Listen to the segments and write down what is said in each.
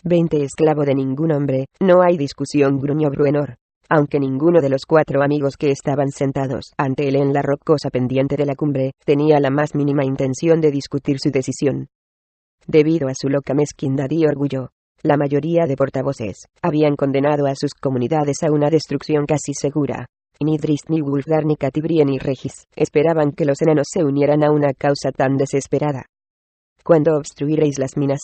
20 esclavo de ningún hombre, no hay discusión, gruñó Bruenor. Aunque ninguno de los 4 amigos que estaban sentados ante él en la rocosa pendiente de la cumbre, tenía la más mínima intención de discutir su decisión. Debido a su loca mezquindad y orgullo, la mayoría de portavoces habían condenado a sus comunidades a una destrucción casi segura. Ni Drizzt, ni Wulfgar, ni Catti-brie, ni Regis esperaban que los enanos se unieran a una causa tan desesperada. ¿Cuándo obstruiréis las minas?,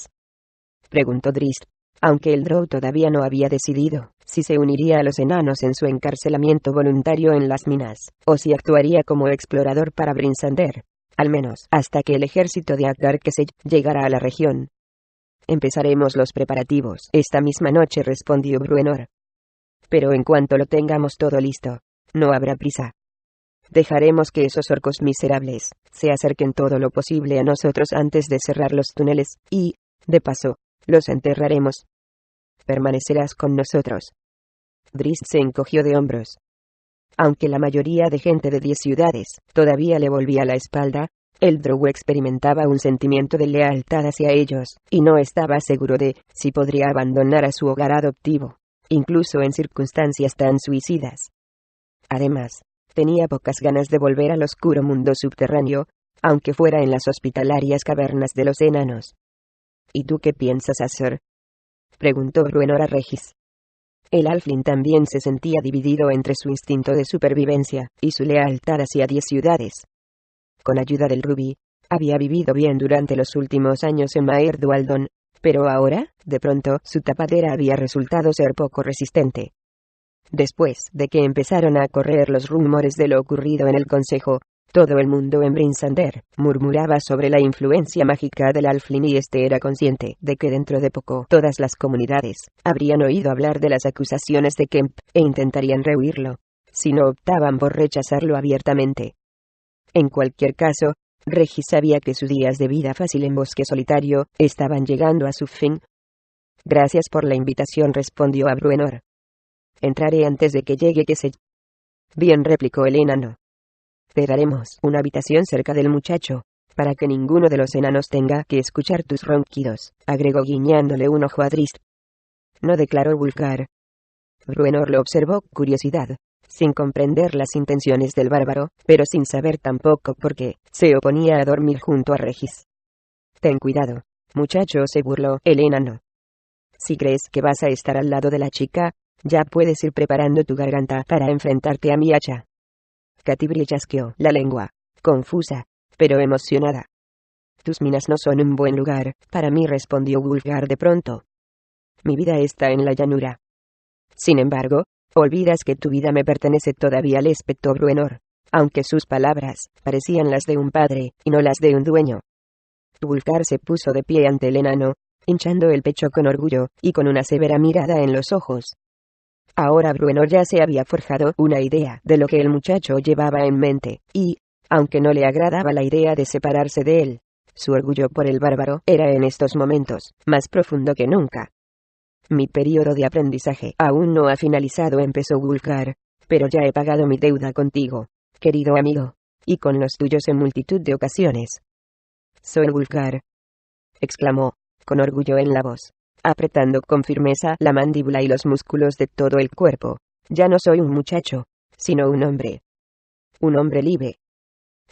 preguntó Drizzt, aunque el Drow todavía no había decidido si se uniría a los enanos en su encarcelamiento voluntario en las minas, o si actuaría como explorador para Brinsander, al menos hasta que el ejército de Akar-Kesej llegara a la región. Empezaremos los preparativos esta misma noche, respondió Bruenor. Pero en cuanto lo tengamos todo listo, no habrá prisa. Dejaremos que esos orcos miserables se acerquen todo lo posible a nosotros antes de cerrar los túneles, y, de paso, los enterraremos. Permanecerás con nosotros. Drizzt se encogió de hombros. Aunque la mayoría de gente de 10 ciudades todavía le volvía la espalda, el Drow experimentaba un sentimiento de lealtad hacia ellos, y no estaba seguro de si podría abandonar a su hogar adoptivo, incluso en circunstancias tan suicidas. Además, tenía pocas ganas de volver al oscuro mundo subterráneo, aunque fuera en las hospitalarias cavernas de los enanos. ¿Y tú qué piensas hacer?, preguntó Bruenor a Regis. El halfling también se sentía dividido entre su instinto de supervivencia y su lealtad hacia 10 ciudades. Con ayuda del rubí, había vivido bien durante los últimos años en Maer Dualdon, pero ahora, de pronto, su tapadera había resultado ser poco resistente. Después de que empezaron a correr los rumores de lo ocurrido en el consejo, todo el mundo en Brinsander murmuraba sobre la influencia mágica del halfling, y era consciente de que dentro de poco todas las comunidades habrían oído hablar de las acusaciones de Kemp e intentarían rehuirlo, si no optaban por rechazarlo abiertamente. En cualquier caso, Regis sabía que sus días de vida fácil en Bosque Solitario estaban llegando a su fin. Gracias por la invitación, respondió a Bruenor. Entraré antes de que llegue Kesej. Bien, replicó el enano. Te daremos una habitación cerca del muchacho, para que ninguno de los enanos tenga que escuchar tus ronquidos, agregó guiñándole un ojo a Drizzt. No, declaró Wulfgar. Bruenor lo observó con curiosidad, sin comprender las intenciones del bárbaro, pero sin saber tampoco por qué se oponía a dormir junto a Regis. Ten cuidado, muchacho, se burló el enano. Si crees que vas a estar al lado de la chica, ya puedes ir preparando tu garganta para enfrentarte a mi hacha. Catti-brie chasqueó la lengua, confusa, pero emocionada. Tus minas no son un buen lugar para mí, respondió Wulfgar de pronto. Mi vida está en la llanura. Sin embargo, olvidas que tu vida me pertenece todavía, le espetó Bruenor, aunque sus palabras parecían las de un padre y no las de un dueño. Wulfgar se puso de pie ante el enano, hinchando el pecho con orgullo y con una severa mirada en los ojos. Ahora Bruenor ya se había forjado una idea de lo que el muchacho llevaba en mente, y, aunque no le agradaba la idea de separarse de él, su orgullo por el bárbaro era en estos momentos más profundo que nunca. Mi periodo de aprendizaje aún no ha finalizado, empezó Wulfgar, pero ya he pagado mi deuda contigo, querido amigo, y con los tuyos en multitud de ocasiones. Soy Wulfgar, exclamó, con orgullo en la voz, apretando con firmeza la mandíbula y los músculos de todo el cuerpo. Ya no soy un muchacho, sino un hombre. Un hombre libre.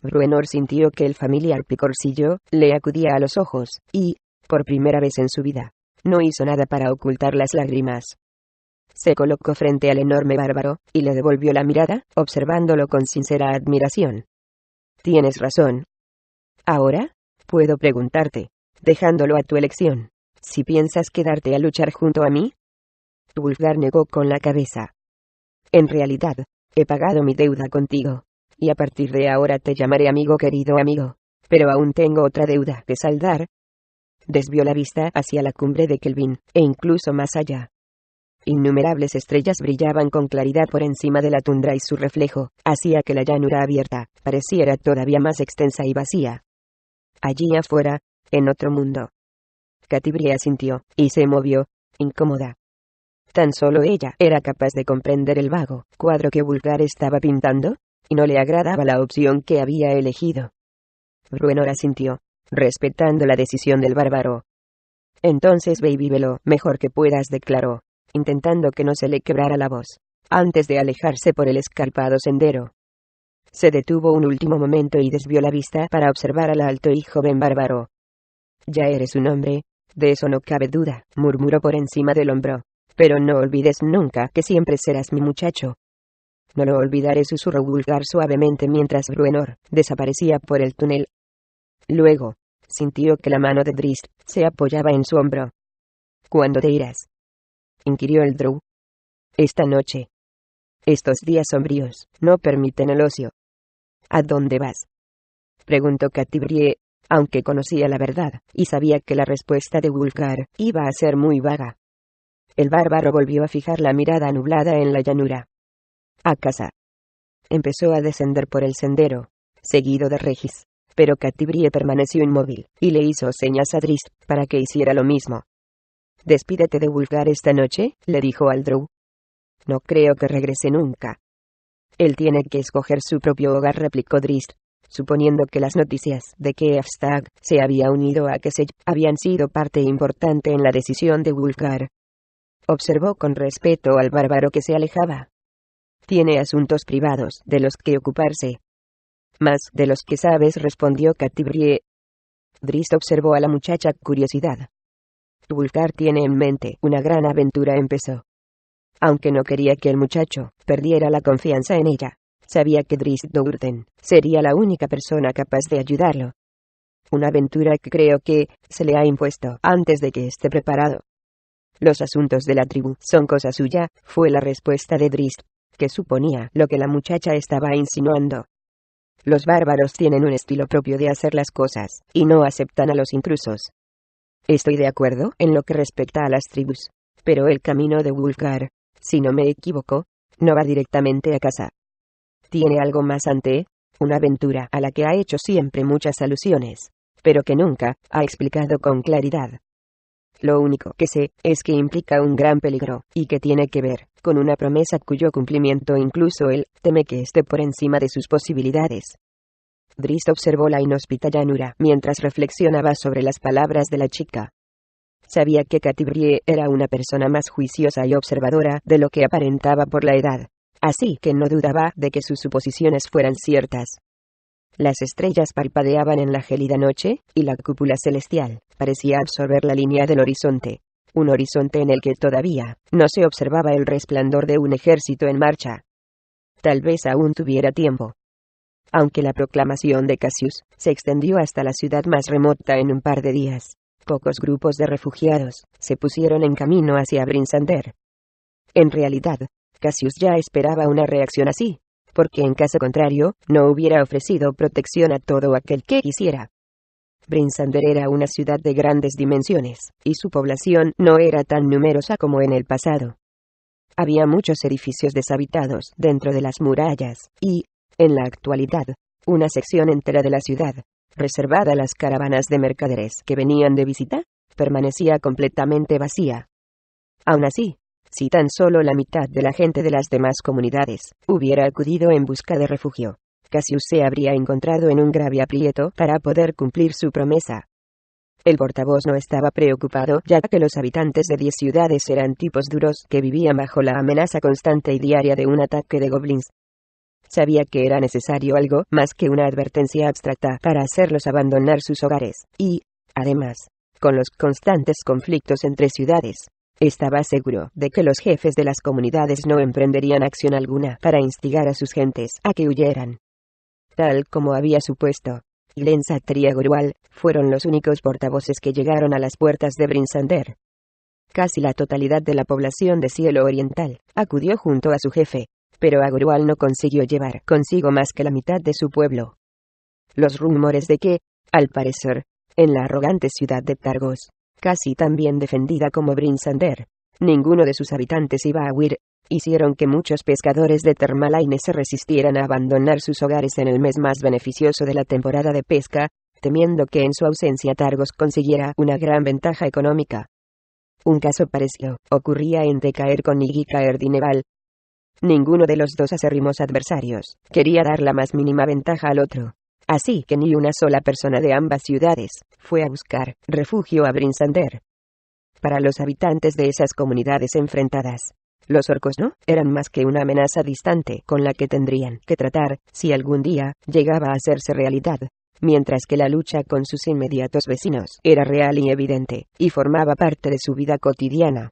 Bruenor sintió que el familiar picorcillo le acudía a los ojos, y, por primera vez en su vida, no hizo nada para ocultar las lágrimas. Se colocó frente al enorme bárbaro, y le devolvió la mirada, observándolo con sincera admiración. Tienes razón. Ahora, puedo preguntarte, dejándolo a tu elección, si piensas quedarte a luchar junto a mí. Wulfgar negó con la cabeza. En realidad, he pagado mi deuda contigo, y a partir de ahora te llamaré amigo, querido amigo, pero aún tengo otra deuda que saldar. Desvió la vista hacia la cumbre de Kelvin, e incluso más allá. Innumerables estrellas brillaban con claridad por encima de la tundra, y su reflejo hacía que la llanura abierta pareciera todavía más extensa y vacía. Allí afuera, en otro mundo. Catti-brie asintió, y se movió, incómoda. Tan solo ella era capaz de comprender el vago cuadro que Wulfgar estaba pintando, y no le agradaba la opción que había elegido. Bruenor asintió, respetando la decisión del bárbaro. Entonces ve y vive lo mejor que puedas, declaró, intentando que no se le quebrara la voz, antes de alejarse por el escarpado sendero. Se detuvo un último momento y desvió la vista para observar al alto y joven bárbaro. Ya eres un hombre, de eso no cabe duda, murmuró por encima del hombro. Pero no olvides nunca que siempre serás mi muchacho. No lo olvidaré, susurró Wulfgar suavemente mientras Bruenor desaparecía por el túnel. Luego, sintió que la mano de Drizzt se apoyaba en su hombro. ¿Cuándo te irás?, inquirió el Drow. Esta noche. Estos días sombríos no permiten el ocio. ¿A dónde vas?, preguntó Catibrie, aunque conocía la verdad, y sabía que la respuesta de Wulfgar iba a ser muy vaga. El bárbaro volvió a fijar la mirada nublada en la llanura. A casa. Empezó a descender por el sendero, seguido de Regis, pero Catibrie permaneció inmóvil, y le hizo señas a Drizzt para que hiciera lo mismo. «Despídete de Wulfgar esta noche», le dijo al Drow. «No creo que regrese nunca». «Él tiene que escoger su propio hogar», replicó Drizzt, suponiendo que las noticias de que Efstag se había unido a Kesey habían sido parte importante en la decisión de Wulfgar. Observó con respeto al bárbaro que se alejaba. «Tiene asuntos privados de los que ocuparse». «Más de los que sabes», respondió Catibrie. Drizzt observó a la muchacha con curiosidad. «Wulfgar tiene en mente una gran aventura», empezó. Aunque no quería que el muchacho perdiera la confianza en ella, sabía que Drizzt Do'Urden sería la única persona capaz de ayudarlo. «Una aventura que creo que se le ha impuesto antes de que esté preparado». «Los asuntos de la tribu son cosa suya», fue la respuesta de Drizzt, que suponía lo que la muchacha estaba insinuando. «Los bárbaros tienen un estilo propio de hacer las cosas, y no aceptan a los intrusos. Estoy de acuerdo en lo que respecta a las tribus, pero el camino de Wulfgar, si no me equivoco, no va directamente a casa. Tiene algo más ante, una aventura a la que ha hecho siempre muchas alusiones, pero que nunca ha explicado con claridad. Lo único que sé es que implica un gran peligro, y que tiene que ver con una promesa cuyo cumplimiento incluso él teme que esté por encima de sus posibilidades». Drizzt observó la inhóspita llanura mientras reflexionaba sobre las palabras de la chica. Sabía que Catibrie era una persona más juiciosa y observadora de lo que aparentaba por la edad, así que no dudaba de que sus suposiciones fueran ciertas. Las estrellas parpadeaban en la gélida noche, y la cúpula celestial parecía absorber la línea del horizonte, un horizonte en el que todavía no se observaba el resplandor de un ejército en marcha. Tal vez aún tuviera tiempo. Aunque la proclamación de Cassius se extendió hasta la ciudad más remota en un par de días, pocos grupos de refugiados se pusieron en camino hacia Brinsander. En realidad, Cassius ya esperaba una reacción así, porque en caso contrario, no hubiera ofrecido protección a todo aquel que quisiera. Brinsander era una ciudad de grandes dimensiones, y su población no era tan numerosa como en el pasado. Había muchos edificios deshabitados dentro de las murallas, y, en la actualidad, una sección entera de la ciudad, reservada a las caravanas de mercaderes que venían de visita, permanecía completamente vacía. Aún así, si tan solo la mitad de la gente de las demás comunidades hubiera acudido en busca de refugio, Cassius se habría encontrado en un grave aprieto para poder cumplir su promesa. El portavoz no estaba preocupado, ya que los habitantes de 10 ciudades eran tipos duros que vivían bajo la amenaza constante y diaria de un ataque de goblins. Sabía que era necesario algo más que una advertencia abstracta para hacerlos abandonar sus hogares, y, además, con los constantes conflictos entre ciudades, estaba seguro de que los jefes de las comunidades no emprenderían acción alguna para instigar a sus gentes a que huyeran. Tal como había supuesto, Lensat y Agorwal fueron los únicos portavoces que llegaron a las puertas de Brinsander. Casi la totalidad de la población de Cielo Oriental acudió junto a su jefe, pero Agorwal no consiguió llevar consigo más que la mitad de su pueblo. Los rumores de que, al parecer, en la arrogante ciudad de Targos, casi tan bien defendida como Brinsander, ninguno de sus habitantes iba a huir, hicieron que muchos pescadores de Termalaine se resistieran a abandonar sus hogares en el mes más beneficioso de la temporada de pesca, temiendo que en su ausencia Targos consiguiera una gran ventaja económica. Un caso parecido ocurría en Tecaer con Igica Erdineval. Ninguno de los dos acérrimos adversarios quería dar la más mínima ventaja al otro, así que ni una sola persona de ambas ciudades fue a buscar refugio a Brinsander. para los habitantes de esas comunidades enfrentadas. Los orcos no eran más que una amenaza distante con la que tendrían que tratar si algún día llegaba a hacerse realidad, mientras que la lucha con sus inmediatos vecinos era real y evidente, y formaba parte de su vida cotidiana.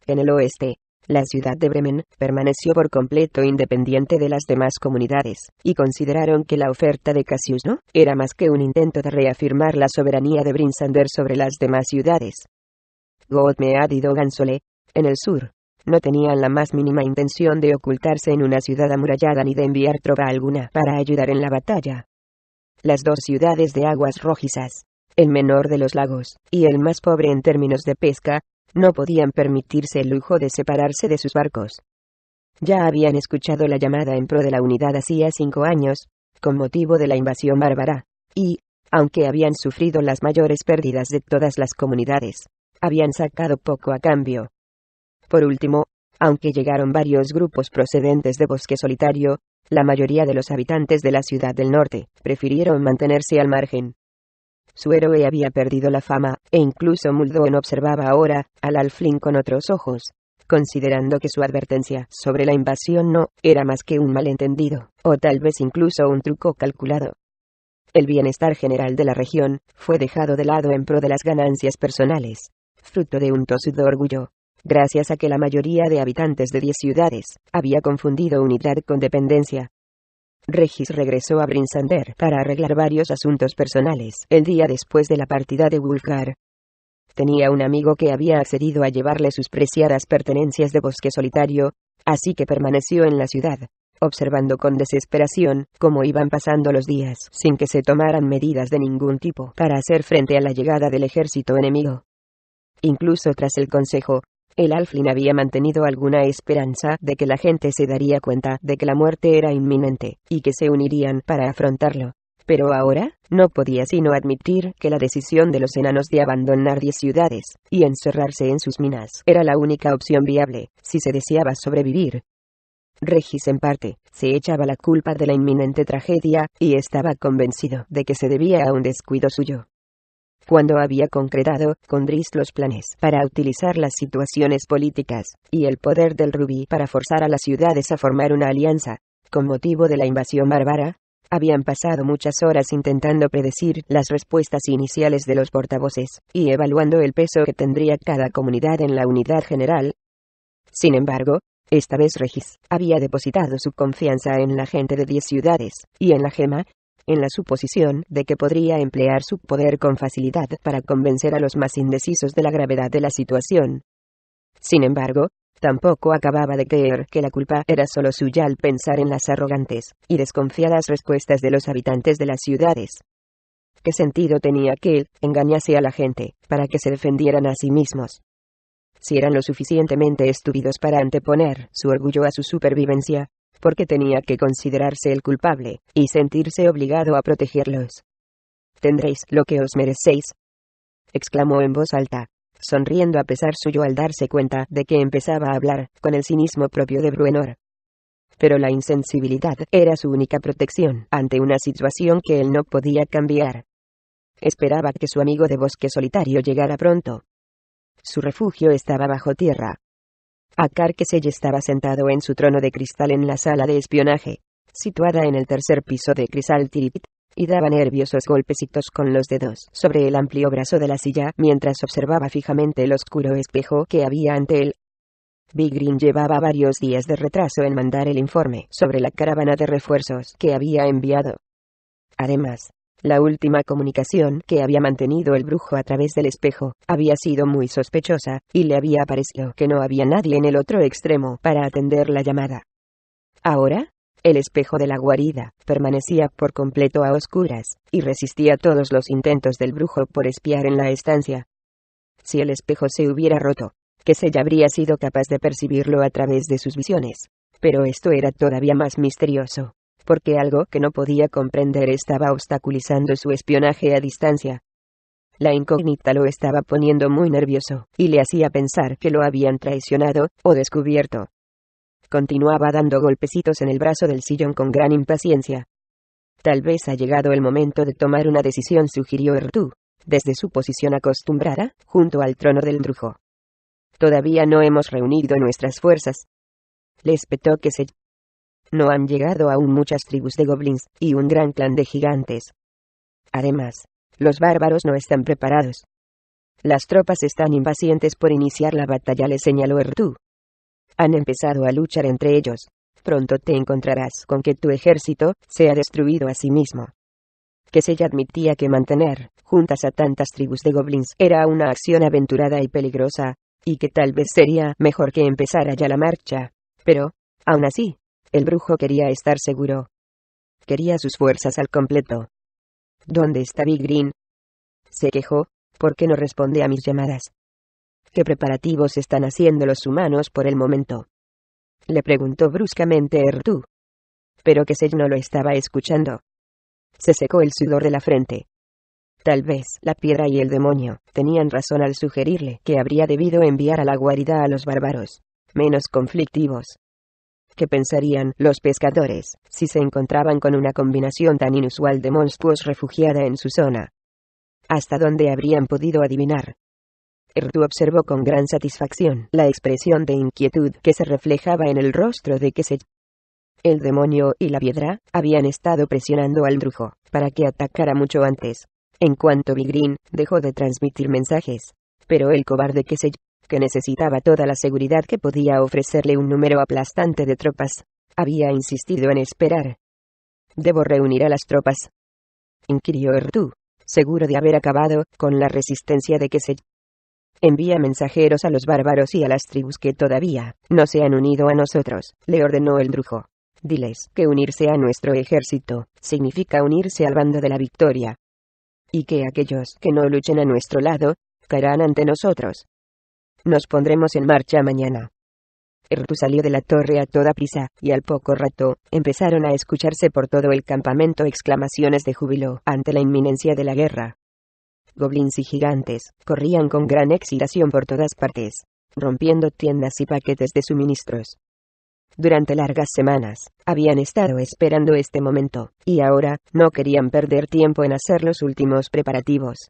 En el oeste, la ciudad de Bremen permaneció por completo independiente de las demás comunidades, y consideraron que la oferta de Cassius no era más que un intento de reafirmar la soberanía de Brinsander sobre las demás ciudades. Gottmead y Dogansole, en el sur, no tenían la más mínima intención de ocultarse en una ciudad amurallada ni de enviar tropa alguna para ayudar en la batalla. Las dos ciudades de aguas rojizas, el menor de los lagos, y el más pobre en términos de pesca, no podían permitirse el lujo de separarse de sus barcos. Ya habían escuchado la llamada en pro de la unidad hacía 5 años, con motivo de la invasión bárbara, y, aunque habían sufrido las mayores pérdidas de todas las comunidades, habían sacado poco a cambio. Por último, aunque llegaron varios grupos procedentes de Bosque Solitario, la mayoría de los habitantes de la ciudad del norte prefirieron mantenerse al margen. Su héroe había perdido la fama, e incluso Muldoon observaba ahora al Halfling con otros ojos, considerando que su advertencia sobre la invasión no era más que un malentendido, o tal vez incluso un truco calculado. El bienestar general de la región fue dejado de lado en pro de las ganancias personales, fruto de un tosudo orgullo, gracias a que la mayoría de habitantes de 10 ciudades había confundido unidad con dependencia. Regis regresó a Brinsander para arreglar varios asuntos personales el día después de la partida de Wulfgar. Tenía un amigo que había accedido a llevarle sus preciadas pertenencias de Bosque Solitario, así que permaneció en la ciudad, observando con desesperación cómo iban pasando los días sin que se tomaran medidas de ningún tipo para hacer frente a la llegada del ejército enemigo. Incluso tras el consejo, el Halfling había mantenido alguna esperanza de que la gente se daría cuenta de que la muerte era inminente, y que se unirían para afrontarlo. Pero ahora, no podía sino admitir que la decisión de los enanos de abandonar 10 ciudades y encerrarse en sus minas era la única opción viable, si se deseaba sobrevivir. Regis en parte se echaba la culpa de la inminente tragedia, y estaba convencido de que se debía a un descuido suyo. Cuando había concretado con Drizzt los planes para utilizar las situaciones políticas y el poder del rubí para forzar a las ciudades a formar una alianza, con motivo de la invasión bárbara, habían pasado muchas horas intentando predecir las respuestas iniciales de los portavoces, y evaluando el peso que tendría cada comunidad en la unidad general. Sin embargo, esta vez Regis había depositado su confianza en la gente de 10 ciudades, y en la gema, en la suposición de que podría emplear su poder con facilidad para convencer a los más indecisos de la gravedad de la situación. Sin embargo, tampoco acababa de creer que la culpa era solo suya al pensar en las arrogantes y desconfiadas respuestas de los habitantes de las ciudades. ¿Qué sentido tenía que él engañase a la gente para que se defendieran a sí mismos? Si eran lo suficientemente estúpidos para anteponer su orgullo a su supervivencia, porque tenía que considerarse el culpable y sentirse obligado a protegerlos. «Tendréis lo que os merecéis», exclamó en voz alta, sonriendo a pesar suyo al darse cuenta de que empezaba a hablar con el cinismo propio de Bruenor. Pero la insensibilidad era su única protección ante una situación que él no podía cambiar. Esperaba que su amigo de Bosque Solitario llegara pronto. Su refugio estaba bajo tierra. Akarkesell estaba sentado en su trono de cristal en la sala de espionaje, situada en el tercer piso de Crisal Tirith, y daba nerviosos golpecitos con los dedos sobre el amplio brazo de la silla mientras observaba fijamente el oscuro espejo que había ante él. Vigrin llevaba varios días de retraso en mandar el informe sobre la caravana de refuerzos que había enviado. Además, la última comunicación que había mantenido el brujo a través del espejo había sido muy sospechosa, y le había parecido que no había nadie en el otro extremo para atender la llamada. Ahora, el espejo de la guarida permanecía por completo a oscuras, y resistía todos los intentos del brujo por espiar en la estancia. Si el espejo se hubiera roto, Kesell habría sido capaz de percibirlo a través de sus visiones, pero esto era todavía más misterioso, porque algo que no podía comprender estaba obstaculizando su espionaje a distancia. La incógnita lo estaba poniendo muy nervioso, y le hacía pensar que lo habían traicionado o descubierto. Continuaba dando golpecitos en el brazo del sillón con gran impaciencia. Tal vez ha llegado el momento de tomar una decisión, sugirió Ertu, desde su posición acostumbrada, junto al trono del Drujo. Todavía no hemos reunido nuestras fuerzas, le espetó Kesey. No han llegado aún muchas tribus de goblins, y un gran clan de gigantes. Además, los bárbaros no están preparados. Las tropas están impacientes por iniciar la batalla, le señaló Ertu. Han empezado a luchar entre ellos. Pronto te encontrarás con que tu ejército se ha destruido a sí mismo. Kesey admitía que mantener juntas a tantas tribus de goblins era una acción aventurada y peligrosa, y que tal vez sería mejor que empezara ya la marcha. Pero, aún así, el brujo quería estar seguro. Quería sus fuerzas al completo. ¿Dónde está Big Green?, se quejó. ¿Por qué no responde a mis llamadas? ¿Qué preparativos están haciendo los humanos por el momento?, le preguntó bruscamente Ertu. Pero Kesey no lo estaba escuchando. Se secó el sudor de la frente. Tal vez la piedra y el demonio tenían razón al sugerirle que habría debido enviar a la guarida a los bárbaros menos conflictivos. ¿Qué pensarían los pescadores si se encontraban con una combinación tan inusual de monstruos refugiada en su zona? ¿Hasta dónde habrían podido adivinar? Ertu observó con gran satisfacción la expresión de inquietud que se reflejaba en el rostro de Kesey. El demonio y la piedra habían estado presionando al brujo para que atacara mucho antes, en cuanto Big Green dejó de transmitir mensajes. Pero el cobarde Kesey, que necesitaba toda la seguridad que podía ofrecerle un número aplastante de tropas, había insistido en esperar. ¿Debo reunir a las tropas?, inquirió Ertu, seguro de haber acabado con la resistencia de Kesey. Envía mensajeros a los bárbaros y a las tribus que todavía no se han unido a nosotros, le ordenó el brujo. Diles que unirse a nuestro ejército significa unirse al bando de la victoria, y que aquellos que no luchen a nuestro lado caerán ante nosotros. Nos pondremos en marcha mañana. Ertu salió de la torre a toda prisa, y al poco rato empezaron a escucharse por todo el campamento exclamaciones de júbilo ante la inminencia de la guerra. Goblins y gigantes corrían con gran excitación por todas partes, rompiendo tiendas y paquetes de suministros. Durante largas semanas habían estado esperando este momento, y ahora no querían perder tiempo en hacer los últimos preparativos.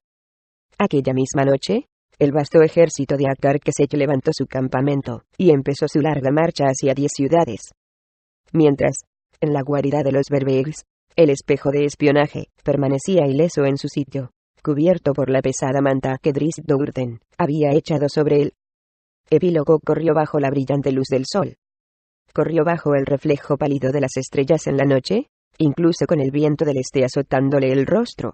Aquella misma noche, el vasto ejército de Akar Kesey levantó su campamento y empezó su larga marcha hacia 10 ciudades. Mientras, en la guarida de los Berbegs, el espejo de espionaje permanecía ileso en su sitio, cubierto por la pesada manta que Drizzt Do'Urden había echado sobre él. Epílogo corrió bajo la brillante luz del sol. Corrió bajo el reflejo pálido de las estrellas en la noche, incluso con el viento del este azotándole el rostro.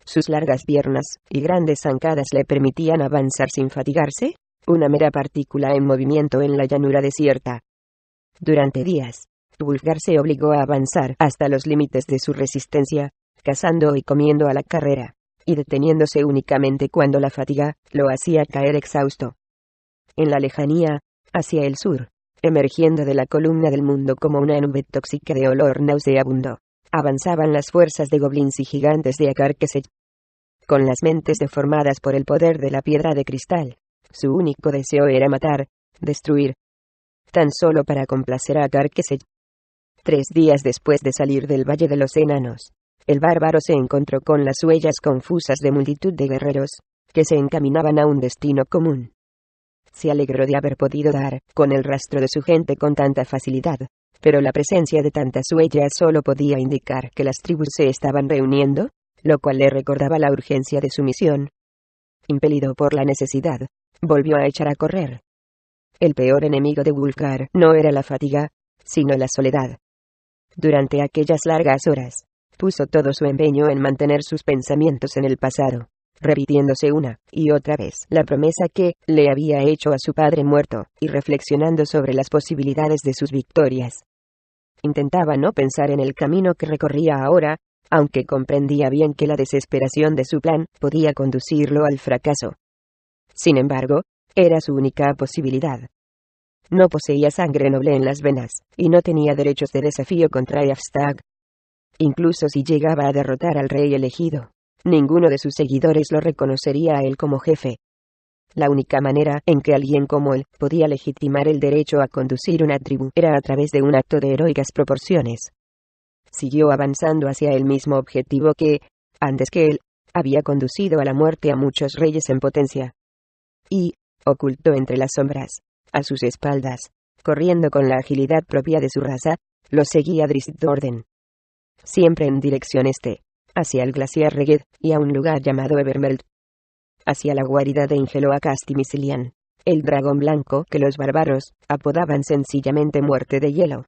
Sus largas piernas y grandes zancadas le permitían avanzar sin fatigarse, una mera partícula en movimiento en la llanura desierta. Durante días, Wulfgar se obligó a avanzar hasta los límites de su resistencia, cazando y comiendo a la carrera, y deteniéndose únicamente cuando la fatiga lo hacía caer exhausto. En la lejanía, hacia el sur, emergiendo de la columna del mundo como una nube tóxica de olor nauseabundo, avanzaban las fuerzas de goblins y gigantes de Akar Kesey. Con las mentes deformadas por el poder de la piedra de cristal, su único deseo era matar, destruir. Tan solo para complacer a Akar Kesey. 3 días después de salir del Valle de los Enanos, el bárbaro se encontró con las huellas confusas de multitud de guerreros, que se encaminaban a un destino común. Se alegró de haber podido dar con el rastro de su gente con tanta facilidad, pero la presencia de tantas huellas solo podía indicar que las tribus se estaban reuniendo, lo cual le recordaba la urgencia de su misión. Impelido por la necesidad, volvió a echar a correr. El peor enemigo de Wulfgar no era la fatiga, sino la soledad. Durante aquellas largas horas, puso todo su empeño en mantener sus pensamientos en el pasado, repitiéndose una y otra vez la promesa que le había hecho a su padre muerto, y reflexionando sobre las posibilidades de sus victorias. Intentaba no pensar en el camino que recorría ahora, aunque comprendía bien que la desesperación de su plan podía conducirlo al fracaso. Sin embargo, era su única posibilidad. No poseía sangre noble en las venas, y no tenía derechos de desafío contra Eafstag. Incluso si llegaba a derrotar al rey elegido, ninguno de sus seguidores lo reconocería a él como jefe. La única manera en que alguien como él podía legitimar el derecho a conducir una tribu era a través de un acto de heroicas proporciones. Siguió avanzando hacia el mismo objetivo que, antes que él, había conducido a la muerte a muchos reyes en potencia. Y, oculto entre las sombras, a sus espaldas, corriendo con la agilidad propia de su raza, lo seguía Drizzt-Do'Urden. Siempre en dirección este, hacia el glaciar Reged, y a un lugar llamado Evermeld. Hacia la guarida de Ingeloa-Castimicilian, el dragón blanco que los bárbaros apodaban sencillamente Muerte de Hielo.